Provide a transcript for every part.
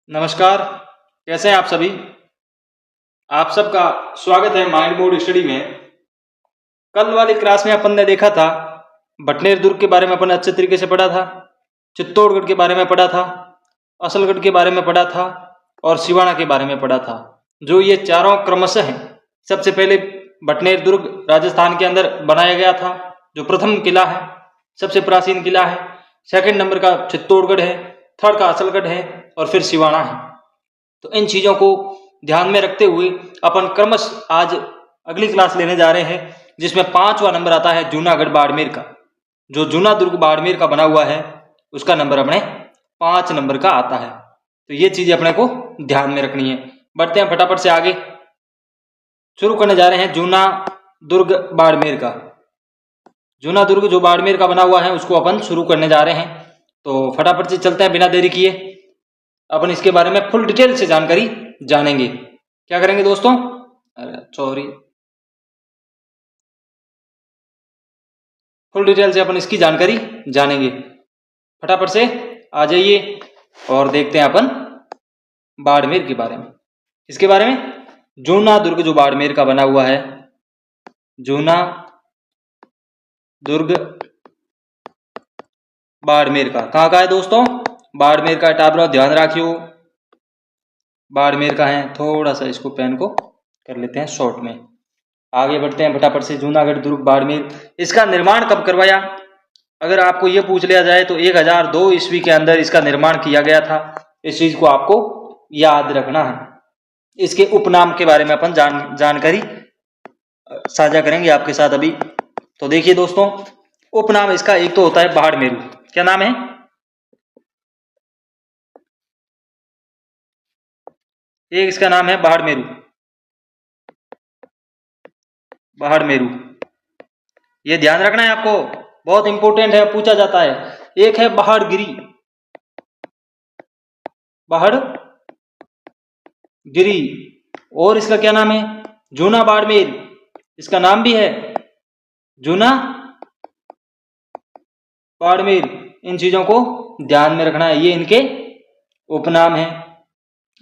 नमस्कार। कैसे हैं आप सभी। आप सबका स्वागत है माइंड मोड स्टडी में। कल वाली क्लास में अपन ने देखा था बटनेर दुर्ग के बारे में अपन अच्छे तरीके से पढ़ा था, चित्तौड़गढ़ के बारे में पढ़ा था, असलगढ़ के बारे में पढ़ा था और सिवाना के बारे में पढ़ा था। जो ये चारों क्रमशः हैं। सबसे पहले बटनेर दुर्ग राजस्थान के अंदर बनाया गया था, जो प्रथम किला है, सबसे प्राचीन किला है। सेकंड नंबर का चित्तौड़गढ़ है, थर्ड का असलगढ़ है और फिर सिवाना है। तो इन चीजों को ध्यान में रखते हुए अपन क्रमश आज अगली क्लास लेने जा रहे हैं, जिसमें 5वां नंबर आता है जूनागढ़ बाड़मेर का। जो जूना दुर्ग बाड़मेर का बना हुआ है उसका नंबर अपने 5 नंबर का आता है। तो ये चीजें अपने को ध्यान में रखनी है। बढ़ते हैं फटाफट से आगे। शुरू करने जा रहे हैं जूना दुर्ग बाड़मेर का। जूना दुर्ग जो बाड़मेर का बना हुआ है उसको अपन शुरू करने जा रहे हैं। तो फटाफट से चलते हैं बिना देरी किए। अपन इसके बारे में फुल डिटेल से जानकारी जानेंगे। क्या करेंगे दोस्तों, फुल डिटेल से अपन इसकी जानकारी जानेंगे। फटाफट से आ जाइए और देखते हैं अपन बाड़मेर के बारे में। इसके बारे में जूना दुर्ग जो बाड़मेर का बना हुआ है, जूना दुर्ग बाड़मेर का कहाँ का है दोस्तों, बाड़मेर का टाबरा ध्यान रखियो, बाड़मेर का है। थोड़ा सा इसको पेन को कर लेते हैं शॉर्ट में। आगे बढ़ते हैं फटाफट से। जूनागढ़ दुर्ग बाड़मेर, इसका निर्माण कब करवाया। अगर आपको ये पूछ लिया जाए तो 1002 ईस्वी के अंदर इसका निर्माण किया गया था। इस चीज को आपको याद रखना है। इसके उपनाम के बारे में अपन जानकारी साझा करेंगे आपके साथ अभी। तो देखिए दोस्तों, उपनाम इसका एक तो होता है बाड़मेरू। क्या नाम है, एक इसका नाम है बाड़मेरू। बाड़मेरू ये ध्यान रखना है आपको, बहुत इंपॉर्टेंट है, पूछा जाता है। एक है बाड़गिरी, बाड़गिरी, और इसका क्या नाम है, जूना बाड़मेर। इसका नाम भी है जूना बाड़मेर। इन चीजों को ध्यान में रखना है, ये इनके उपनाम है।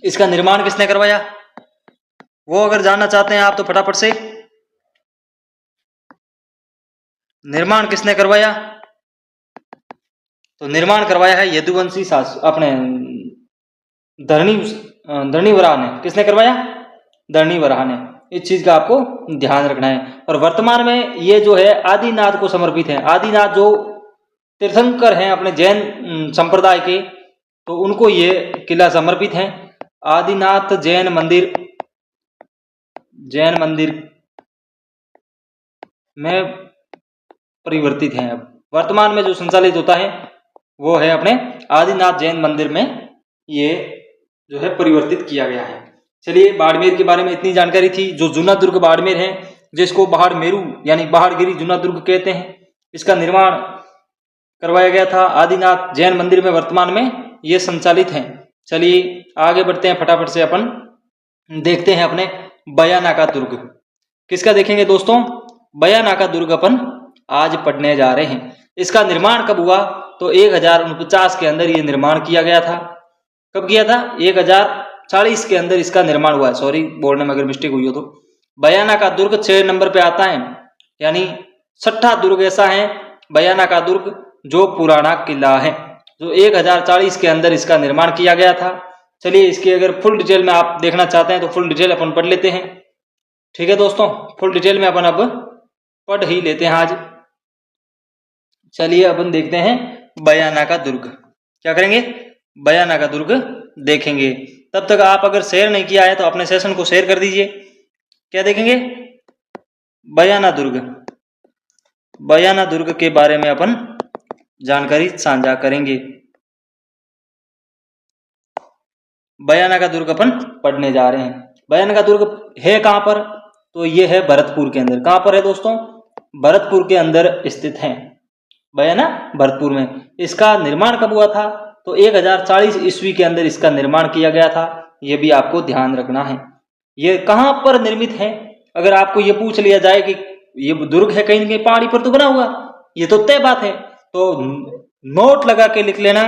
इसका निर्माण किसने करवाया, वो अगर जानना चाहते हैं आप तो फटाफट से, निर्माण किसने करवाया, तो निर्माण करवाया है यदुवंशी अपने धरणीवराह ने। किसने करवाया, धरणीवराह ने। इस चीज का आपको ध्यान रखना है। और वर्तमान में ये जो है आदिनाथ को समर्पित है। आदिनाथ जो तीर्थंकर हैं अपने जैन संप्रदाय के, तो उनको ये किला समर्पित है। आदिनाथ जैन मंदिर में परिवर्तित है। अब वर्तमान में जो संचालित होता है वो है अपने आदिनाथ जैन मंदिर में, ये जो है परिवर्तित किया गया है। चलिए, बाड़मेर के बारे में इतनी जानकारी थी। जो जूना दुर्ग बाड़मेर है, जिसको बाड़मेरू यानी बाड़गिरी जूना दुर्ग कहते हैं, इसका निर्माण करवाया गया था आदिनाथ जैन मंदिर में। वर्तमान में ये संचालित है। चलिए आगे बढ़ते हैं फटाफट से। अपन देखते हैं अपने बयानाका दुर्ग। किसका देखेंगे दोस्तों, बयानाका दुर्ग अपन आज पढ़ने जा रहे हैं। इसका निर्माण कब हुआ, तो 1049 के अंदर ये निर्माण किया गया था। कब किया था, 1040 के अंदर इसका निर्माण हुआ है। सॉरी, बोलने में अगर मिस्टेक हुई हो तो। बयानाका दुर्ग 6 नंबर पे आता है, यानी 6ठा दुर्ग ऐसा है बयानाका दुर्ग जो पुराना किला है, जो 1040 के अंदर इसका निर्माण किया गया था। चलिए, इसकी अगर फुल डिटेल में आप देखना चाहते हैं तो फुल डिटेल अपन पढ़ लेते हैं। ठीक है दोस्तों, फुल डिटेल में अपन अब पढ़ ही लेते हैं आज। चलिए अपन देखते हैं बयानाका दुर्ग। क्या करेंगे, बयानाका दुर्ग देखेंगे। तब तक आप अगर शेयर नहीं किया है तो अपने सेशन को शेयर कर दीजिए। क्या देखेंगे, बयाना दुर्ग। बयाना दुर्ग के बारे में अपन जानकारी साझा करेंगे। बयानाका दुर्ग अपन पढ़ने जा रहे हैं। बयानाका दुर्ग है कहां पर, तो ये है भरतपुर के अंदर। कहां पर है दोस्तों, भरतपुर के अंदर स्थित है बयाना, भरतपुर में। इसका निर्माण कब हुआ था, तो 1040 ईस्वी के अंदर इसका निर्माण किया गया था। ये भी आपको ध्यान रखना है। ये कहां पर निर्मित है, अगर आपको ये पूछ लिया जाए कि ये दुर्ग है कहीं ना कहीं पहाड़ी पर तो बना हुआ, ये तो तय बात है, तो नोट लगा के लिख लेना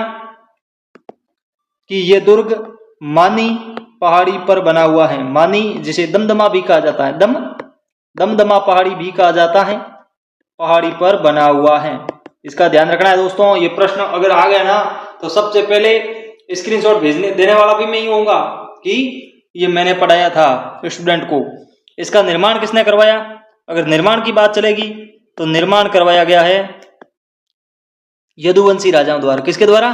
कि ये दुर्ग मानी पहाड़ी पर बना हुआ है। मानी जिसे दमदमा भी कहा जाता है, दमदमा पहाड़ी भी कहा जाता है, पहाड़ी पर बना हुआ है। इसका ध्यान रखना है दोस्तों। ये प्रश्न अगर आ गया ना तो सबसे पहले स्क्रीनशॉट भेजने देने वाला भी मैं ही होऊंगा कि ये मैंने पढ़ाया था स्टूडेंट को। इसका निर्माण किसने करवाया? अगर निर्माण की बात चलेगी तो निर्माण करवाया गया है यदुवंशी राजाओं द्वारा। किसके द्वारा?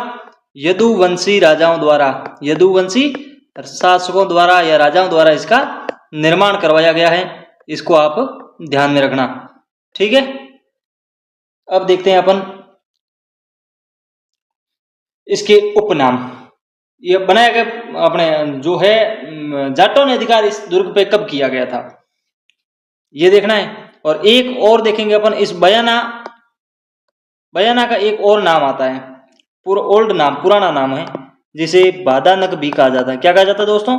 यदुवंशी राजाओं द्वारा, यदुवंशी शासकों द्वारा या राजाओं द्वारा इसका निर्माण करवाया गया है। इसको आप ध्यान में रखना, ठीक है। अब देखते हैं अपन इसके उपनाम। ये बनाया गया अपने जो है जाटों ने अधिकार इस दुर्ग पे कब किया गया था, ये देखना है। और एक और देखेंगे अपन, इस बयाना का एक और नाम आता है, ओल्ड नाम, पुराना नाम है, जिसे बादानक भी कहा जाता है। क्या कहा जाता है दोस्तों?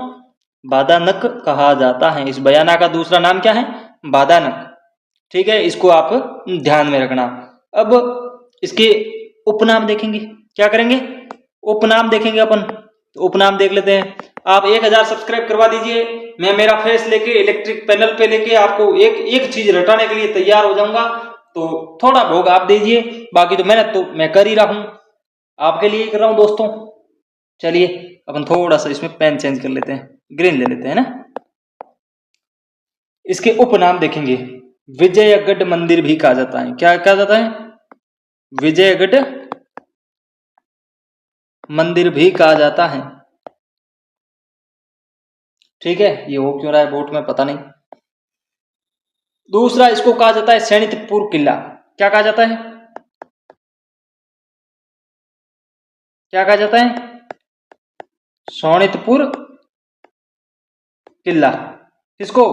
बादानक कहा जाता है। इस बयाना का दूसरा नाम क्या है? बादानक, ठीक है। इसको आप ध्यान में रखना। अब इसके उपनाम देखेंगे। क्या करेंगे? उपनाम देखेंगे अपन। तो उपनाम देख लेते हैं। आप 1000 सब्सक्राइब करवा दीजिए, मैं मेरा फेस लेके इलेक्ट्रिक पैनल पे लेके आपको एक चीज रटाने के लिए तैयार हो जाऊंगा। तो थोड़ा भोग आप दीजिए, बाकी तो मेहनत तो मैं कर ही रहा हूं, आपके लिए कर रहा हूं दोस्तों। चलिए अपन थोड़ा सा इसमें पेन चेंज कर लेते हैं, ग्रीन ले लेते हैं ना। इसके उपनाम देखेंगे। विजयगढ़ मंदिर भी कहा जाता है। क्या कहा जाता है? विजयगढ़ मंदिर भी कहा जाता है, ठीक है। ये हो क्यों रहा है बोर्ड में पता नहीं। दूसरा इसको कहा जाता है सैनितपुर किला। क्या कहा जाता है? क्या कहा जाता है? सोनितपुर किला। किसको?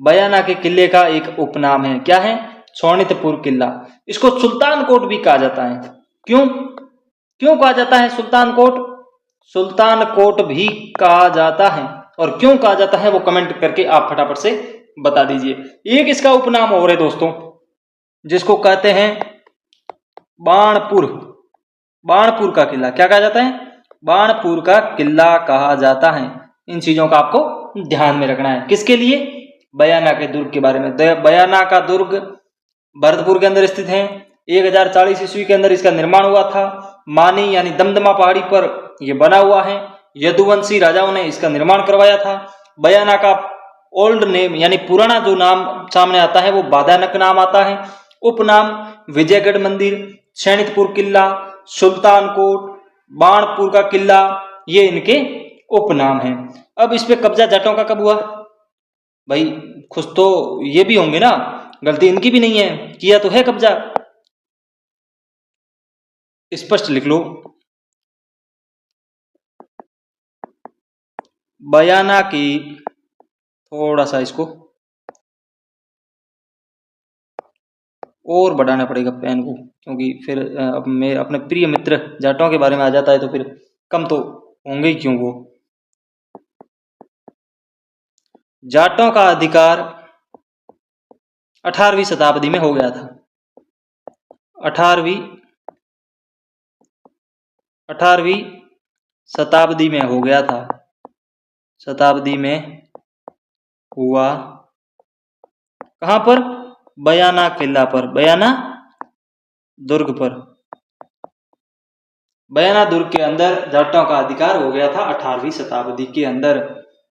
बयाना के किले का एक उपनाम है। क्या है? सोनितपुर किला। इसको सुल्तान कोट भी कहा जाता है। क्यों क्यों कहा जाता है सुल्तान कोट? सुल्तान कोट भी कहा जाता है। और क्यों कहा जाता है वो कमेंट करके आप फटाफट से बता दीजिए। एक इसका उपनाम और है दोस्तों, जिसको कहते हैं बाणपुर। बाणपुर का किला। क्या कहा जाता है? बाणपुर का किला कहा जाता है। इन चीजों का आपको ध्यान में रखना है। किसके लिए? बयाना के दुर्ग के बारे में। बयाना का दुर्ग भरतपुर के अंदर स्थित है। 1040 ईस्वी के अंदर इसका निर्माण हुआ था। मानी यानी दमदमा पहाड़ी पर यह बना हुआ है। यदुवंशी राजाओं ने इसका निर्माण करवाया था। बयाना का ओल्ड नेम यानी पुराना जो नाम सामने आता है वो बादानक नाम आता है। उपनाम विजयगढ़ मंदिर, सैनितपुर किला, सुल्तान कोट, बाणपुर का किला, ये इनके उपनाम हैं। अब इस पे कब्जा जाटों का कब हुआ? भाई खुश तो ये भी होंगे ना, गलती इनकी भी नहीं है, किया तो है कब्जा। स्पष्ट लिख लो। बयाना की, थोड़ा सा इसको और बढ़ाना पड़ेगा पेन को, क्योंकि फिर मेरे अपने प्रिय मित्र जाटों के बारे में आ जाता है तो फिर कम तो होंगे ही क्यों। वो जाटों का अधिकार 18वीं शताब्दी में हो गया था। 18वीं शताब्दी में हो गया था। शताब्दी में हुआ। कहां पर? बयाना किला पर, बयाना दुर्ग पर। बयाना दुर्ग के अंदर जाटों का अधिकार हो गया था 18वीं शताब्दी के अंदर।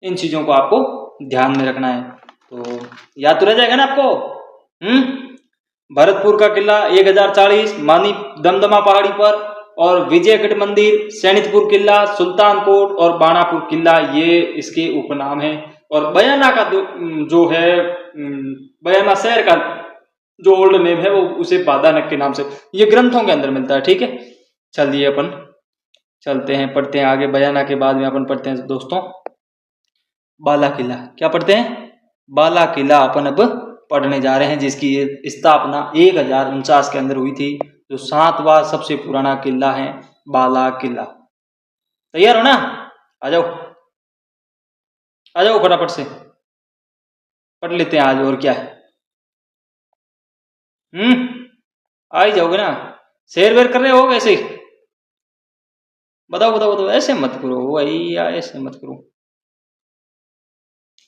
इन चीजों को आपको ध्यान में रखना है, तो याद तो रह जाएगा ना आपको। भरतपुर का किला 1040, मानी दमदमा पहाड़ी पर, और विजयगढ़ मंदिर, सैनितपुर किला, सुल्तान कोट और बाणापुर किला, ये इसके उपनाम है। और बयाना का जो है बयाना शहर का जो ओल्ड नेम है वो उसे बादानक के नाम से ये ग्रंथों के अंदर मिलता है, ठीक है। चलिए अपन चलते हैं, पढ़ते हैं आगे। बयाना के बाद में अपन पढ़ते हैं दोस्तों बाला किला। क्या पढ़ते हैं? बाला किला अपन अब पढ़ने जा रहे हैं, जिसकी स्थापना 1049 के अंदर हुई थी। जो 7वां सबसे पुराना किला है बाला किला। तैयार हो ना? आ जाओ आ जाओ, फटाफट से पढ़ लेते हैं आज, और क्या है। आ ही जाओगे ना? शेयर वेयर कर रहे हो कैसे? बताओ बताओ बताओ, ऐसे मत करो भैया, ऐसे मत करो।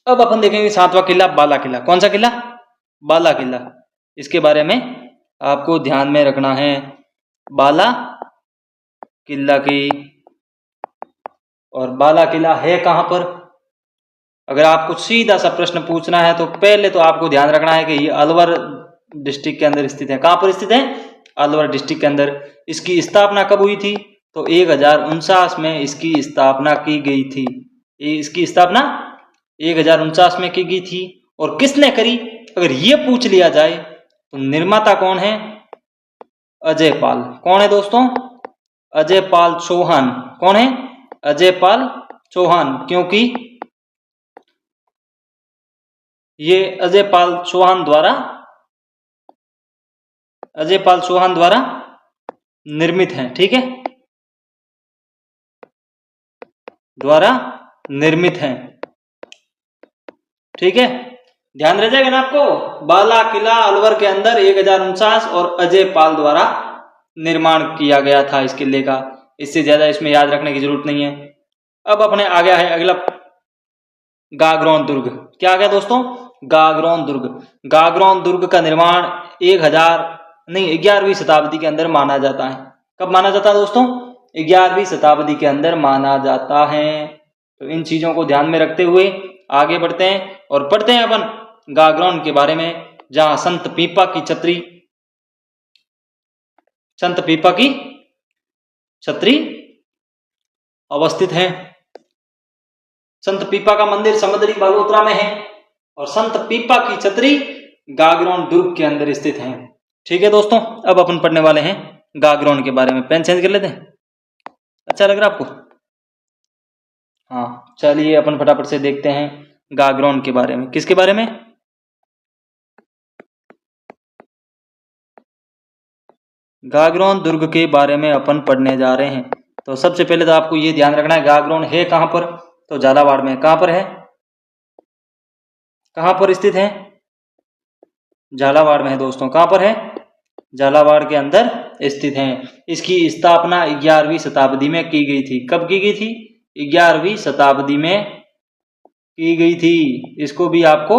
अब अपन देखेंगे 7वां किला बाला किला। कौन सा किला? बाला किला। इसके बारे में आपको ध्यान में रखना है। बाला किला की, और बाला किला है कहां पर? अगर आपको सीधा सा प्रश्न पूछना है तो पहले तो आपको ध्यान रखना है कि ये अलवर डिस्ट्रिक्ट के अंदर स्थित है। कहां पर स्थित है? अलवर डिस्ट्रिक्ट के अंदर। इसकी स्थापना कब हुई थी? तो 1049 में इसकी स्थापना की गई थी। इसकी स्थापना 1049 में की गई थी। और किसने करी? अगर ये पूछ लिया जाए तो निर्माता कौन है? अजय पाल। कौन है दोस्तों? अजय पाल चौहान। कौन है? अजय पाल चौहान। क्योंकि ये अजय पाल चौहान द्वारा निर्मित है। ठीक है, द्वारा निर्मित है। ठीक है, ध्यान रह जाएगा ना आपको। बाला किला अलवर के अंदर 1049 और अजय पाल द्वारा निर्माण किया गया था इस किले का। इससे ज्यादा इसमें याद रखने की जरूरत नहीं है। अब अपने आ गया है अगला गागरोन दुर्ग। क्या आ गया दोस्तों? गागरोन दुर्ग। गागरोन दुर्ग का निर्माण 11वीं शताब्दी के अंदर माना जाता है। कब माना जाता है दोस्तों? 11वीं शताब्दी के अंदर माना जाता है। तो इन चीजों को ध्यान में रखते हुए आगे बढ़ते हैं और पढ़ते हैं अपन गागरोन के बारे में, जहां संत पीपा की छतरी अवस्थित है। संत पीपा का मंदिर समुद्री बालोतरा में है और संत पीपा की छतरी गागरोन दुर्ग के अंदर स्थित है। ठीक है दोस्तों, अब अपन पढ़ने वाले हैं गागरोन के बारे में। पेन चेंज कर लेते हैं, अच्छा लग रहा है आपको? हाँ, चलिए अपन फटाफट से देखते हैं गागरोन के बारे में। किसके बारे में? गागरोन दुर्ग के बारे में अपन पढ़ने जा रहे हैं। तो सबसे पहले तो आपको ये ध्यान रखना है गागरोन है कहां पर? तो झालावाड़ में। कहां पर है? कहां पर स्थित है? झालावाड़ में है दोस्तों। कहां पर है? झालावाड़ के अंदर स्थित है। इसकी स्थापना 11वीं शताब्दी में की गई थी। कब की गई थी? 11वीं शताब्दी में की गई थी। इसको भी आपको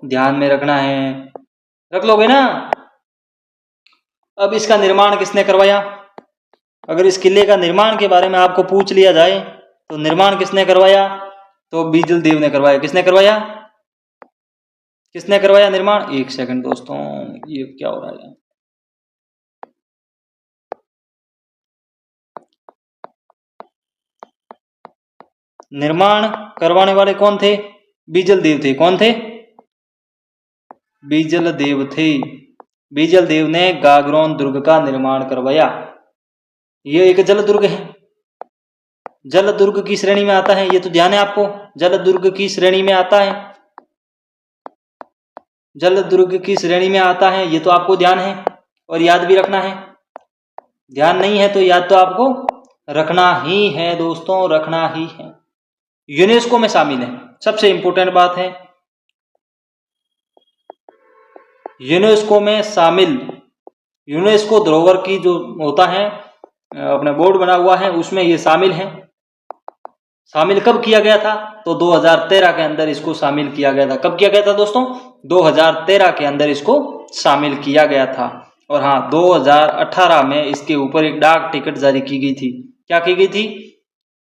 ध्यान में रखना है। रख लोगे ना? अब इसका निर्माण किसने करवाया? अगर इस किले का निर्माण के बारे में आपको पूछ लिया जाए तो निर्माण किसने करवाया? तो बीजल देव ने करवाया। किसने करवाया? किसने करवाया निर्माण? एक सेकंड दोस्तों, ये क्या हो रहा है? निर्माण करवाने वाले कौन थे? बीजल देव थे। कौन थे? बीजल देव थे। बीजल देव ने गागरोन दुर्ग का निर्माण करवाया। यह एक जल दुर्ग है, जल दुर्ग की श्रेणी में आता है। ये तो ध्यान है आपको, जल दुर्ग की श्रेणी में आता है। जल दुर्ग की श्रेणी में आता है, ये तो आपको ध्यान है और याद भी रखना है। ध्यान नहीं है तो याद तो आपको रखना ही है दोस्तों, रखना ही है। यूनेस्को में शामिल है, सबसे इंपॉर्टेंट बात है। यूनेस्को में शामिल, यूनेस्को धरोहर की जो होता है अपने बोर्ड बना हुआ है उसमें ये शामिल है। शामिल कब किया गया था? तो 2013 के अंदर इसको शामिल किया गया था। कब किया गया था दोस्तों? 2013 के अंदर इसको शामिल किया गया था। और हाँ, 2018 में इसके ऊपर एक डाक टिकट जारी की गई थी। क्या की गई थी?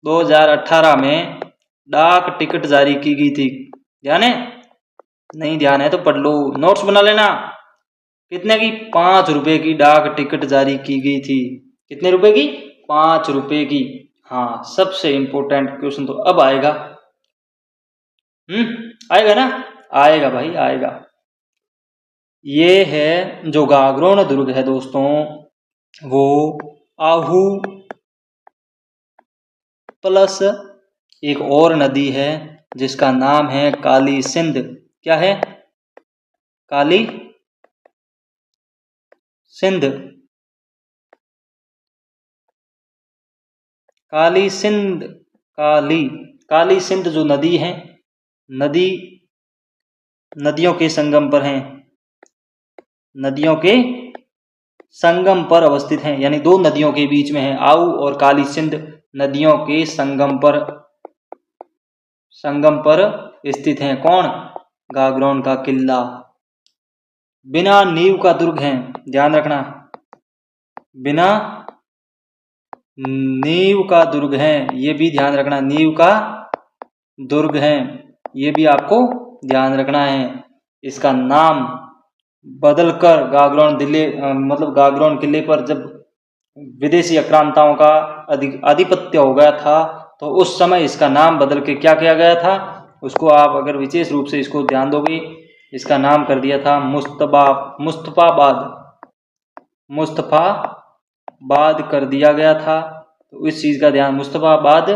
2018 में डाक टिकट जारी की गई थी। ध्यान है? नहीं ध्यान है तो पढ़ लो, नोट्स बना लेना। कितने की? 5 रुपए की डाक टिकट जारी की गई थी। कितने रुपए की? 5 रुपए की। हाँ, सबसे इंपॉर्टेंट क्वेश्चन तो अब आएगा। आएगा ना? आएगा भाई, आएगा। ये है जो गागरोन दुर्ग है दोस्तों, वो आहू प्लस एक और नदी है जिसका नाम है काली सिंध। क्या है? काली सिंध। काली सिंध, काली सिंध जो नदी है, नदियों के संगम पर है, नदियों के संगम पर अवस्थित है। यानी दो नदियों के बीच में है, आऊ और काली सिंध नदियों के संगम पर स्थित है। कौन? गागरोन का किला। बिना नींव का दुर्ग है, ध्यान रखना, बिना नींव का दुर्ग है, ये भी ध्यान रखना, नींव का दुर्ग है, ये भी आपको ध्यान रखना है। इसका नाम बदलकर गागरोन गागरोन किले पर जब विदेशी आक्रांताओं का आधिपत्य हो गया था तो उस समय इसका नाम बदल के क्या किया गया था, उसको आप अगर विशेष रूप से इसको ध्यान दोगे, इसका नाम कर दिया था मुस्तफाबाद कर दिया गया था। तो इस चीज का ध्यान, मुस्तफाबाद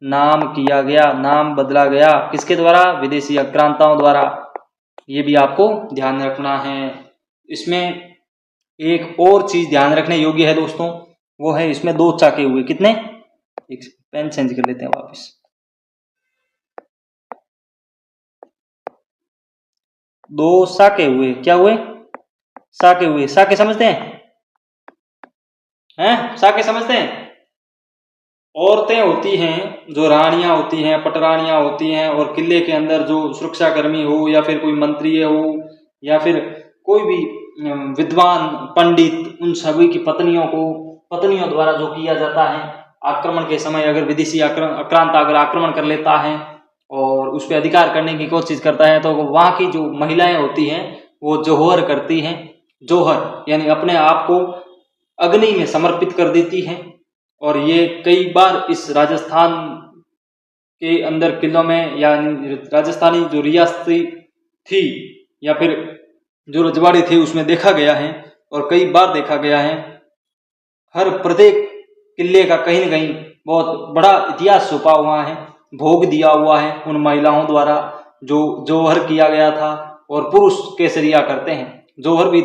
नाम किया गया, नाम बदला गया, किसके द्वारा? विदेशी आक्रांताओं द्वारा। ये भी आपको ध्यान रखना है। इसमें एक और चीज ध्यान रखने योग्य है दोस्तों, वो है इसमें 2 चाके हुए। कितने? एक पेन चेंज कर लेते हैं वापस। 2 साके हुए। क्या हुए? साके हुए। साके समझते हैं? साके समझते हैं? औरतें होती हैं, जो रानियां होती हैं, पटरानियां होती हैं, और किले के अंदर जो सुरक्षाकर्मी हो या फिर कोई मंत्री हो या फिर कोई भी विद्वान पंडित, उन सभी की पत्नियों द्वारा जो किया जाता है आक्रमण के समय, अगर विदेशी आक्रांता अगर आक्रमण कर लेता है और उस पर अधिकार करने की कोशिश करता है तो वहां की जो महिलाएं होती हैं वो जोहर करती हैं। जोहर यानी अपने आप को अग्नि में समर्पित कर देती हैं। और ये कई बार इस राजस्थान के अंदर किलों में, यानी राजस्थानी जो रियासती थी या फिर जो रजवाड़े थे उसमें देखा गया है, और कई बार देखा गया है। हर प्रत्येक किले का कहीं न कहीं बहुत बड़ा इतिहास छुपा हुआ है, भोग दिया हुआ है उन महिलाओं द्वारा जो जोहर किया गया था। और पुरुष केसरिया करते हैं। जोहर भी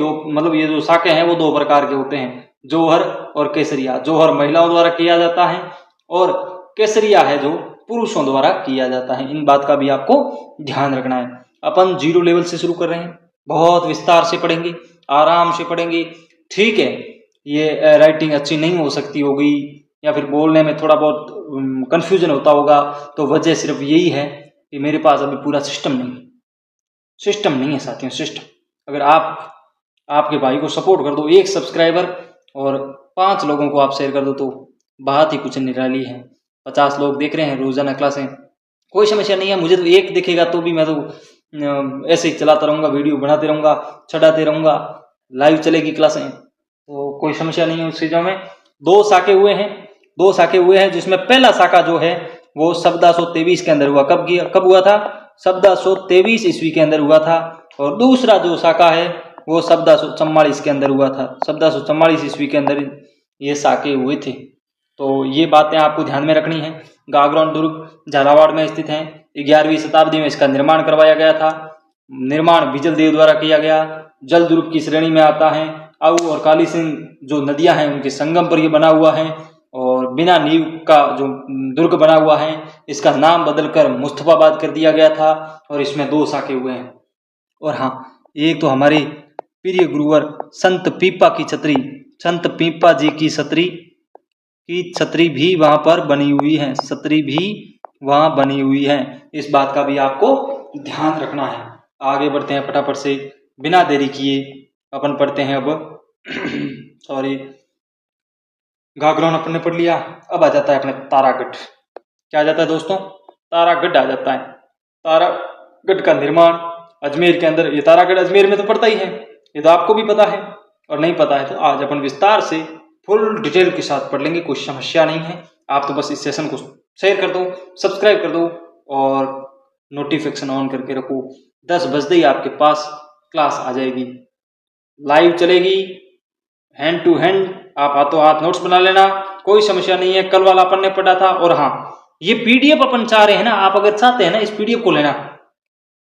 ये जो साके हैं वो 2 प्रकार के होते हैं, जोहर और केसरिया। जोहर महिलाओं द्वारा किया जाता है और केसरिया है जो पुरुषों द्वारा किया जाता है। इन बात का भी आपको ध्यान रखना है। अपन 0 लेवल से शुरू कर रहे हैं, बहुत विस्तार से पढ़ेंगे, आराम से पढ़ेंगे, ठीक है। ये राइटिंग अच्छी नहीं हो सकती होगी या फिर बोलने में थोड़ा बहुत कंफ्यूजन होता होगा, तो वजह सिर्फ यही है कि मेरे पास अभी पूरा सिस्टम नहीं है साथियों, सिस्टम। अगर आपके भाई को सपोर्ट कर दो, 1 सब्सक्राइबर और 5 लोगों को आप शेयर कर दो तो बात ही कुछ निराली है। 50 लोग देख रहे हैं रोजाना क्लासें, कोई समस्या नहीं है। मुझे तो 1 दिखेगा तो भी मैं तो ऐसे ही चलाता रहूंगा, वीडियो बनाते रहूंगा, चढ़ाते रहूंगा, लाइव चलेगी क्लासें, तो कोई समस्या नहीं है उस चीजों में। 2 साके हुए हैं जिसमें पहला साका जो है वो 1423 के अंदर हुआ। कब हुआ था? 1423 ईस्वी के अंदर हुआ था। और दूसरा जो साका है वो 1444 के अंदर हुआ था। 1444 ईस्वी के अंदर ये साके हुए थे। तो ये बातें आपको ध्यान में रखनी है। गागरोन दुर्ग झालावाड़ में स्थित है। 11वीं शताब्दी में इसका निर्माण करवाया गया था। निर्माण बिजल देव द्वारा किया गया। जल दुर्ग की श्रेणी में आता है। आऊ और काली सिंह जो नदियां हैं उनके संगम पर यह बना हुआ है। और बिना नींव का जो दुर्ग बना हुआ है इसका नाम बदलकर मुस्तफाबाद कर दिया गया था। और इसमें 2 साके हुए हैं। और हाँ, एक तो हमारे प्रिय गुरुवर संत पीपा जी की छतरी भी वहां पर बनी हुई है। इस बात का भी आपको ध्यान रखना है। आगे बढ़ते हैं फटाफट से, बिना देरी किए अपन पढ़ते हैं अब सॉरी, गागरोन अपन ने पढ़ लिया। अब आ जाता है अपने तारागढ़। क्या आ जाता है दोस्तों? तारागढ़ आ जाता है। तारागढ़ का निर्माण अजमेर के अंदर, ये तारागढ़ अजमेर में तो पड़ता ही है, ये तो आपको भी पता है। और नहीं पता है तो आज अपन विस्तार से फुल डिटेल के साथ पढ़ लेंगे, कोई समस्या नहीं है। आप तो बस इस सेशन को शेयर कर दो, सब्सक्राइब कर दो और नोटिफिकेशन ऑन करके रखो। 10 बजते ही आपके पास क्लास आ जाएगी, लाइव चलेगी, हैंड टू हैंड। आप हाथों हाथ नोट्स बना लेना, कोई समस्या नहीं है। कल वाला अपन ने पढ़ा था। और हाँ, ये पीडीएफ अपन चाह रहे हैं ना, आप अगर चाहते हैं ना इस पीडीएफ को लेना,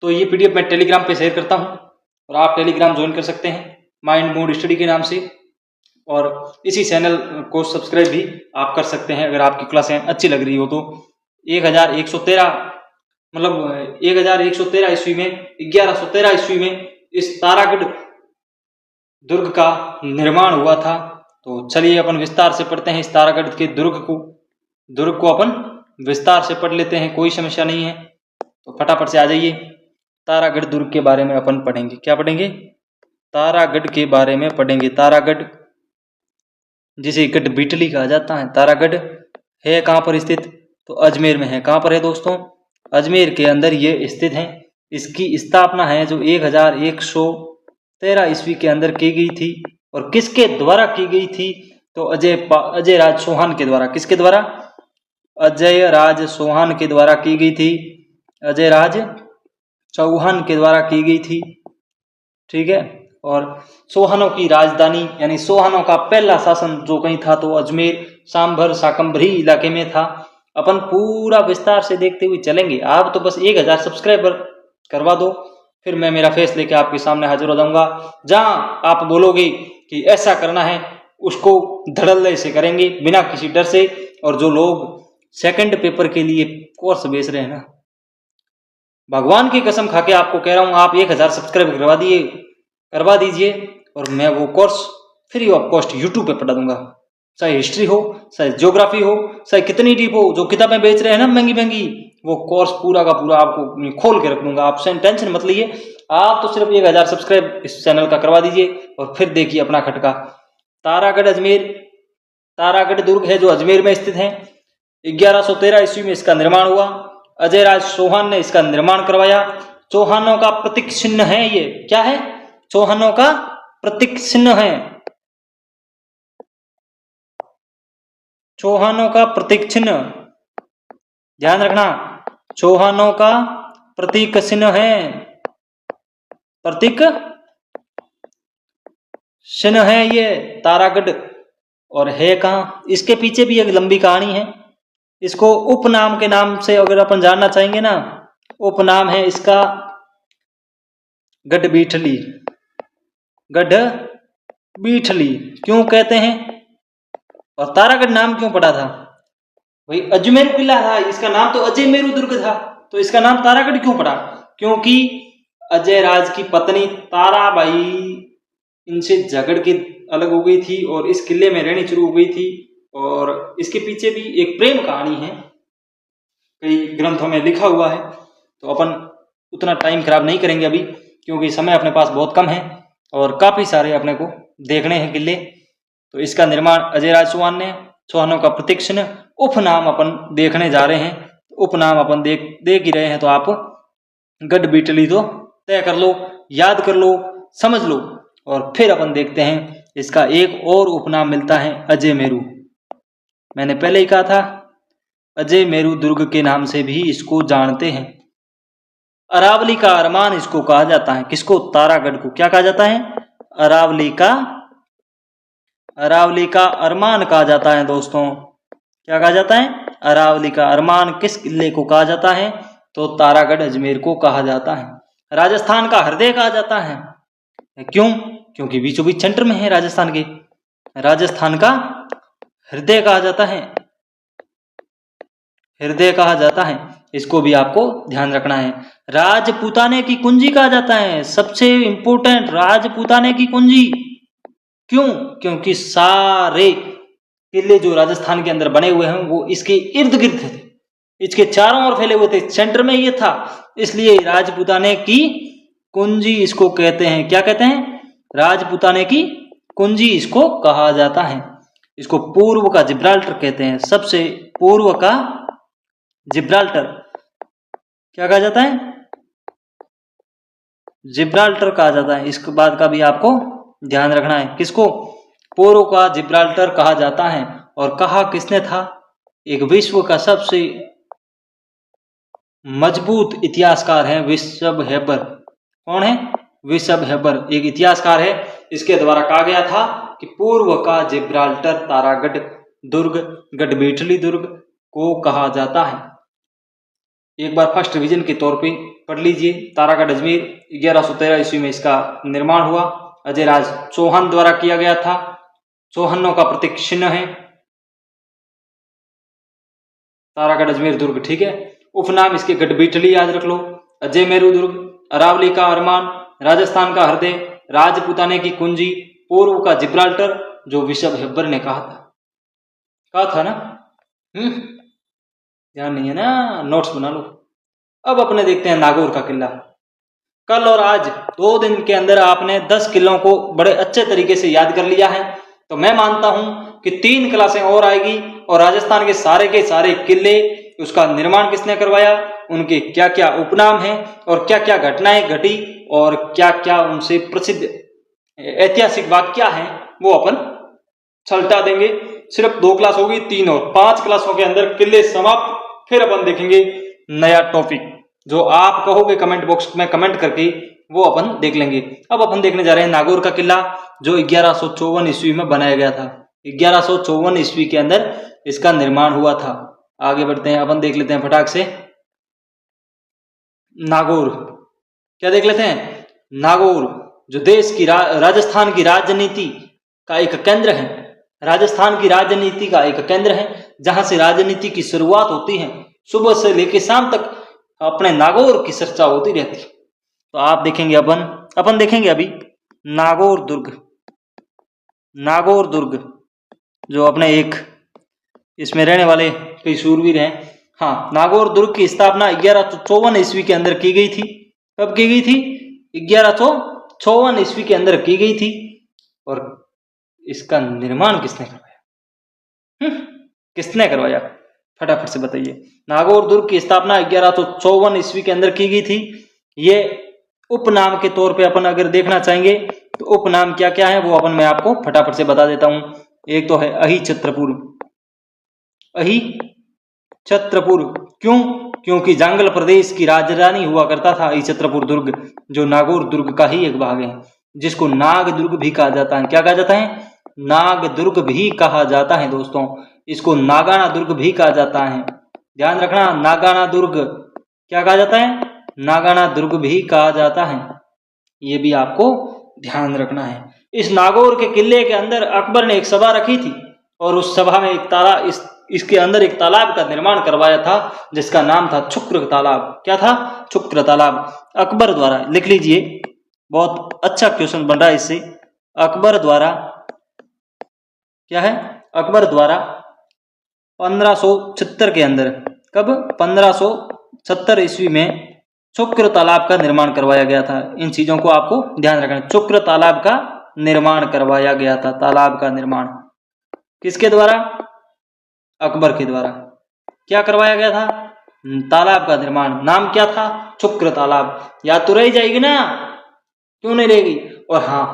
तो ये पीडीएफ मैं टेलीग्राम पे शेयर करता हूं और आप टेलीग्राम ज्वाइन कर सकते हैं माइंड मोड स्टडी के नाम से। और इसी चैनल को सब्सक्राइब भी आप कर सकते हैं अगर आपकी क्लासें अच्छी लग रही हो तो। 1113 ईस्वी में 1113 ईस्वी में इस तारागढ़ दुर्ग का निर्माण हुआ था। तो चलिए अपन विस्तार से पढ़ते हैं इस तारागढ़ के दुर्ग को। दुर्ग को अपन विस्तार से पढ़ लेते हैं, कोई समस्या नहीं है। तो फटाफट से आ जाइए। तारागढ़ दुर्ग के बारे में अपन पढ़ेंगे। क्या पढ़ेंगे? तारागढ़ के बारे में पढ़ेंगे। तारागढ़ जिसे गढ़ बीटली कहा जाता है। तारागढ़ है कहाँ पर स्थित? तो अजमेर में है। कहाँ पर है दोस्तों? अजमेर के अंदर ये स्थित है। इसकी स्थापना है जो 1113 ईस्वी के अंदर की गई थी। और किसके द्वारा की गई थी? तो अजय राज चौहान के द्वारा। किसके द्वारा? अजय राज चौहान के द्वारा की गई थी। अजय राज चौहान के द्वारा की गई थी। ठीक है। और चौहानों की राजधानी यानी चौहानों का पहला शासन जो कहीं था तो अजमेर सांभर शाकंभरी इलाके में था। अपन पूरा विस्तार से देखते हुए चलेंगे। आप तो बस 1000 सब्सक्राइबर करवा दो, फिर मैं मेरा फेस लेके आपके सामने हाजिर हो जाऊंगा। जहां आप बोलोगे कि ऐसा करना है उसको धड़ल्ले से करेंगे बिना किसी डर से। और जो लोग सेकंड पेपर के लिए कोर्स बेच रहे हैं ना, भगवान की कसम खा के आपको कह रहा हूं, आप 1000 सब्सक्राइब करवा दीजिए और मैं वो course free of cost YouTube पे पढ़ा दूंगा। चाहे हिस्ट्री हो, चाहे ज्योग्राफी हो, चाहे कितनी डीप हो। जो किताबें बेच रहे हैं ना महंगी महंगी, वो कोर्स पूरा का पूरा आपको खोल के रख दूंगा। आप टेंशन मत लीजिए। आप तो सिर्फ 1000 सब्सक्राइब इस चैनल का करवा दीजिए और फिर देखिए अपना खटका। तारागढ़ अजमेर, तारागढ़ दुर्ग है जो अजमेर में स्थित है। 1113 ईस्वी में इसका निर्माण हुआ। अजय राज चौहान ने इसका निर्माण करवाया। चौहानों का प्रतीक चिन्ह है ये। क्या है? चौहानों का प्रतीक चिन्ह है। चौहानों का प्रतीक चिन्ह, ध्यान रखना, चौहानों का प्रतीक चिन्ह है। प्रतीक चिन्ह है ये तारागढ़। और है कहाँ? इसके पीछे भी एक लंबी कहानी है। इसको उपनाम के नाम से अगर अपन जानना चाहेंगे ना, उपनाम है इसका गढ़ बीठली। गढ़ बीठली क्यों कहते हैं? और तारागढ़ नाम क्यों पड़ा था? भाई अजमेर किला था, इसका नाम तो अजय मेरू दुर्ग था, तो इसका नाम तारागढ़ क्यों पड़ा? क्योंकि अजय राज की पत्नी ताराबाई इनसे झगड़ के अलग हो गई थी और इस किले में रहनी शुरू हो गई थी। और इसके पीछे भी एक प्रेम कहानी है, कई ग्रंथों में लिखा हुआ है। तो अपन उतना टाइम खराब नहीं करेंगे अभी, क्योंकि समय अपने पास बहुत कम है और काफी सारे अपने को देखने हैं किले। तो इसका निर्माण अजय राज चौहान ने। चौहानों का प्रतीक चिन्ह, उपनाम अपन देखने जा रहे हैं। उपनाम अपन देख ही रहे हैं, तो आप गढ़ बीटली तो तय कर लो, याद कर लो, समझ लो। और फिर अपन देखते हैं इसका एक और उपनाम मिलता है अजय मेरू। मैंने पहले ही कहा था अजय मेरू दुर्ग के नाम से भी इसको जानते हैं। अरावली का अरमान इसको कहा जाता है। किसको? तारागढ़ को क्या कहा जाता है? अरावली का अरमान कहा जाता है दोस्तों। क्या कहा जाता है? अरावली का अरमान। किस किले को कहा जाता है? तो तारागढ़ अजमेर को कहा जाता है। राजस्थान का हृदय कहा जाता है। क्यों? क्योंकि बीचों बीच सेंटर में है राजस्थान के। राजस्थान का हृदय कहा जाता है। हृदय कहा जाता है, इसको भी आपको ध्यान रखना है। राजपूताने की कुंजी कहा जाता है। सबसे इंपोर्टेंट, राजपूताने की कुंजी। क्यों? क्योंकि सारे किले जो राजस्थान के अंदर बने हुए हैं वो इसके इर्द गिर्द थे, इसके चारों ओर फैले हुए थे, सेंटर में ये था। इसलिए राजपूताने की कुंजी इसको कहते हैं। क्या कहते हैं? राजपूताने की कुंजी इसको कहा जाता है। इसको पूर्व का जिब्राल्टर कहते हैं। सबसे पूर्व का जिब्राल्टर क्या कहा जाता है? जिब्राल्टर कहा जाता है। इसके बाद का भी आपको ध्यान रखना है। किसको? पूर्व का जिब्राल्टर कहा जाता है। और कहा किसने था? एक विश्व का सबसे मजबूत इतिहासकार है विशब हेबर। कौन है? विशब हेबर एक इतिहासकार है। इसके द्वारा कहा गया था कि पूर्व का जिब्राल्टर तारागढ़ दुर्ग, गढ़ बीटली दुर्ग को कहा जाता है। एक बार फर्स्ट रिवीजन के तौर पे पढ़ लीजिए। तारागढ़ अजमेर 1113 ईस्वी में इसका निर्माण हुआ। अजय राज चौहान द्वारा किया गया था। चौहानों का प्रतीक चिन्ह है तारागढ़ अजमेर दुर्ग। ठीक है। उपनाम इसके गढ़ बीटली याद रख लो, अजय मेरू दुर्ग, अरावली का अरमान, राजस्थान का हृदय, राजपूताने की कुंजी, पूर्व का जिब्राल्टर जो विशब हेबर ने कहा था ना। ध्यान नहीं है ना, नोट्स बना लो। अब अपने देखते हैं नागौर का किला। कल और आज 2 दिन के अंदर आपने 10 किलों को बड़े अच्छे तरीके से याद कर लिया है। तो मैं मानता हूं कि 3 क्लासें और आएगी और राजस्थान के सारे किले, उसका निर्माण किसने करवाया, उनके क्या क्या उपनाम हैं और क्या क्या घटनाएं घटी और क्या क्या उनसे प्रसिद्ध ऐतिहासिक वाक्य हैं, वो अपन छलटा देंगे। सिर्फ 2 क्लास होगी, 3 और 5 क्लासों के अंदर किले समाप्त। फिर अपन देखेंगे नया टॉपिक, जो आप कहोगे कमेंट बॉक्स में कमेंट करके, वो अपन देख लेंगे। अब अपन देखने जा रहे हैं नागौर का किला, जो 1154 ईस्वी में बनाया गया था। 1154 ईस्वी के अंदर इसका निर्माण हुआ था। आगे बढ़ते हैं, अपन देख लेते हैं फटाक से नागौर। क्या देख लेते हैं? नागौर जो देश की राजस्थान की राजनीति का एक केंद्र है, राजस्थान की राजनीति का एक केंद्र है, जहां से राजनीति की शुरुआत होती है। सुबह से लेकर शाम तक अपने नागौर की चर्चा होती रहती है। तो आप देखेंगे, अपन देखेंगे अभी नागौर दुर्ग। नागौर दुर्ग जो अपने एक इसमें रहने वाले कई शूरवीर हैं। हाँ, नागौर दुर्ग की स्थापना 1154 ईस्वी के अंदर की गई थी। कब की गई थी? 1154 ईस्वी के अंदर की गई थी। और इसका निर्माण किसने करवाया? किसने करवाया? फटाफट से बताइए। नागौर दुर्ग की स्थापना 1154 ईस्वी के अंदर की गई थी। ये उपनाम के तौर पे अपन अगर देखना चाहेंगे तो उपनाम क्या क्या है वो अपन मैं आपको फटाफट से बता देता हूं। एक तो है अहि छत्रपुर। अहि छत्रपुर क्यों? क्योंकि जांगल प्रदेश की राजधानी हुआ करता था अहि छत्रपुर दुर्ग, जो नागौर दुर्ग का ही एक भाग है, जिसको नाग दुर्ग भी कहा जाता है। क्या कहा जाता है? नाग दुर्ग भी कहा जाता है दोस्तों। इसको नागाना दुर्ग भी कहा जाता है। ध्यान रखना, नागाना दुर्ग क्या कहा जाता है? नागाना दुर्ग भी कहा जाता है। ये भी आपको ध्यान रखना है। इस नागौर के किले के अंदर अकबर ने एक सभा रखी थी और उस सभा में इसके अंदर एक तालाब का निर्माण करवाया था, जिसका नाम था शुक्र तालाब। क्या था? शुक्र तालाब। अकबर द्वारा, लिख लीजिए, बहुत अच्छा क्वेश्चन बन रहा है इससे। अकबर द्वारा क्या है? अकबर द्वारा 1576 के अंदर, कब? 1570 ईस्वी में शुक्र तालाब का निर्माण करवाया गया था। इन चीजों को आपको ध्यान रखना है। शुक्र तालाब का निर्माण करवाया गया था। तालाब का निर्माण किसके द्वारा? अकबर के द्वारा। क्या करवाया गया था? तालाब का निर्माण। नाम क्या था? शुक्र तालाब। याद तो रह जाएगी ना, क्यों नहीं रहेगी? और हाँ,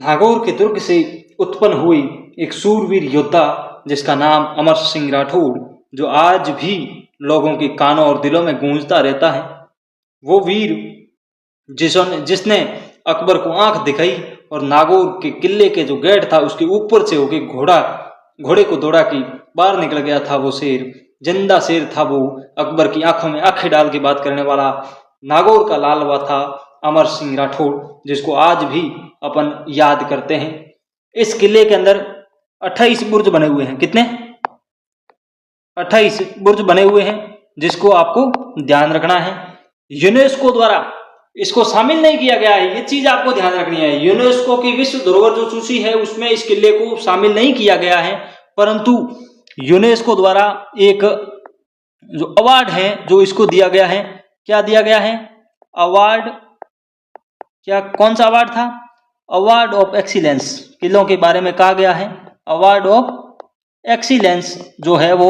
नागौर के दुर्ग से उत्पन्न हुई एक सूरवीर योद्धा जिसका नाम अमर सिंह राठौड़, जो आज भी लोगों के कानों और दिलों में गूंजता रहता है। वो वीर जिसने अकबर को आंख दिखाई और नागौर के किले के जो गेट था उसके ऊपर से होके घोड़े को दौड़ा के बाहर निकल गया था। वो शेर, जिंदा शेर था वो, अकबर की आंखों में आंखें डाल के बात करने वाला नागौर का लालवा था अमर सिंह राठौड़, जिसको आज भी अपन याद करते हैं। इस किले के अंदर 28 बुर्ज बने हुए हैं। कितने? 28 बुर्ज बने हुए हैं, जिसको आपको ध्यान रखना है। यूनेस्को द्वारा इसको शामिल नहीं किया गया है, ये चीज आपको ध्यान रखनी है। यूनेस्को की विश्व धरोहर जो सूची है उसमें इस किले को शामिल नहीं किया गया है, परंतु यूनेस्को द्वारा एक जो अवार्ड है जो इसको दिया गया है। क्या दिया गया है? अवार्ड। क्या, कौन सा अवार्ड था? Award of excellence. किलों के बारे में कहा गया है अवार्ड ऑफ एक्सीलेंस जो है वो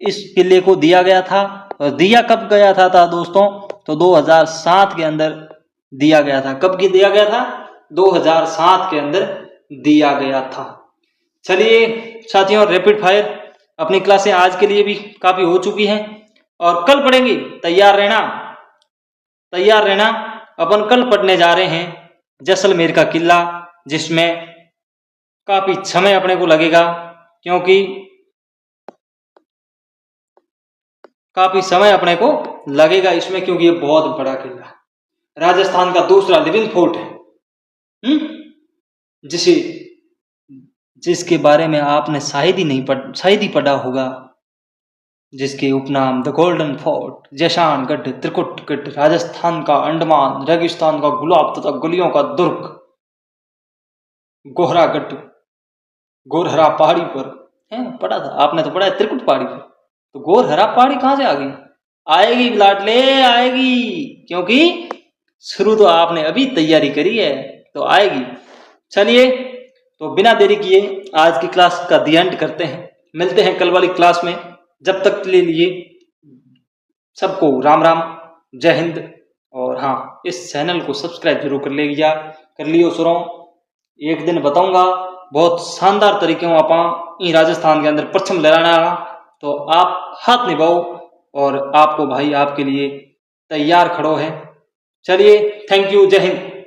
इस किले को दिया गया था। और दिया कब गया था दोस्तों? तो 2007 के अंदर दिया गया था। कब की दिया गया था? 2007 के अंदर दिया गया था। चलिए साथियों, रैपिड फायर अपनी क्लासें आज के लिए भी काफी हो चुकी हैं और कल पढ़ेंगे। तैयार रहना, तैयार रहना। अपन कल पढ़ने जा रहे हैं जैसलमेर का किला, जिसमें काफी समय अपने को लगेगा, क्योंकि काफी समय अपने को लगेगा इसमें, क्योंकि ये बहुत बड़ा किला है। राजस्थान का दूसरा लिविंग फोर्ट है, जिसके बारे में आपने शायद ही पढ़ा होगा, जिसके उपनाम द गोल्डन फोर्ट, जैशानगढ़, त्रिकुटगढ़, राजस्थान का अंडमान रेगिस्तान का गुलाब तथा गलियों का दुर्ग, गोहरागढ़, गोरहरा पहाड़ी पर है, पढ़ा था आपने, तो पढ़ा है त्रिकुट पहाड़ी पर। तो गोर हरा पहाड़ी कहाँ से आ गई? आएगी लाडले, आएगी, क्योंकि शुरू तो आपने अभी तैयारी करी है तो आएगी। चलिए, तो बिना देरी किए आज की क्लास का दी एंड करते हैं। मिलते हैं कल वाली क्लास में। जब तक के लिए सबको राम राम, जय हिंद। और हाँ, इस चैनल को सब्सक्राइब जरूर कर लियो सुनो। एक दिन बताऊंगा बहुत शानदार तरीके में आप राजस्थान के अंदर परचम लहराना, तो आप हाथ निभाओ और आपको भाई आपके लिए तैयार खड़ो है। चलिए, थैंक यू, जय हिंद।